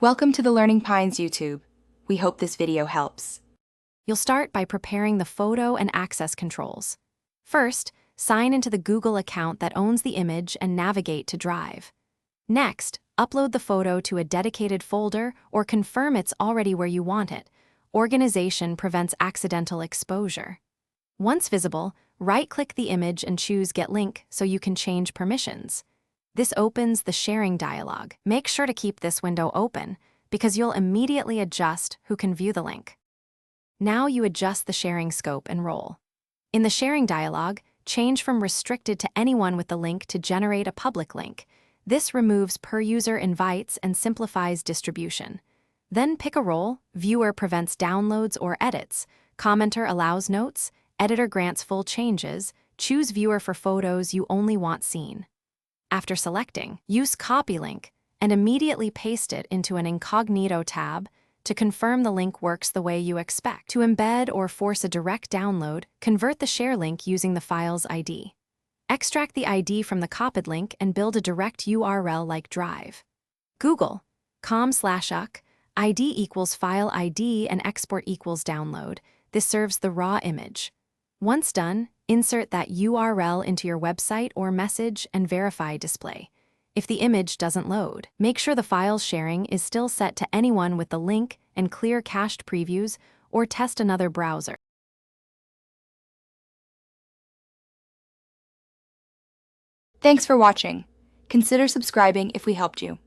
Welcome to the Learning Pines YouTube. We hope this video helps. You'll start by preparing the photo and access controls. First, sign into the Google account that owns the image and navigate to Drive. Next, upload the photo to a dedicated folder or confirm it's already where you want it. Organization prevents accidental exposure. Once visible, right-click the image and choose Get Link so you can change permissions. This opens the sharing dialog. Make sure to keep this window open because you'll immediately adjust who can view the link. Now you adjust the sharing scope and role. In the sharing dialog, change from restricted to anyone with the link to generate a public link. This removes per-user invites and simplifies distribution. Then pick a role. Viewer prevents downloads or edits. Commenter allows notes. Editor grants full changes. Choose Viewer for photos you only want seen. After selecting, use Copy Link and immediately paste it into an incognito tab to confirm the link works the way you expect. To embed or force a direct download, convert the share link using the file's ID. Extract the ID from the copied link and build a direct URL like Drive. Google, com/uck, ID equals file ID and export equals download. This serves the raw image. Once done, insert that URL into your website or message and verify display. If the image doesn't load, make sure the file sharing is still set to anyone with the link and clear cached previews, or test another browser. Thanks for watching. Consider subscribing if we helped you.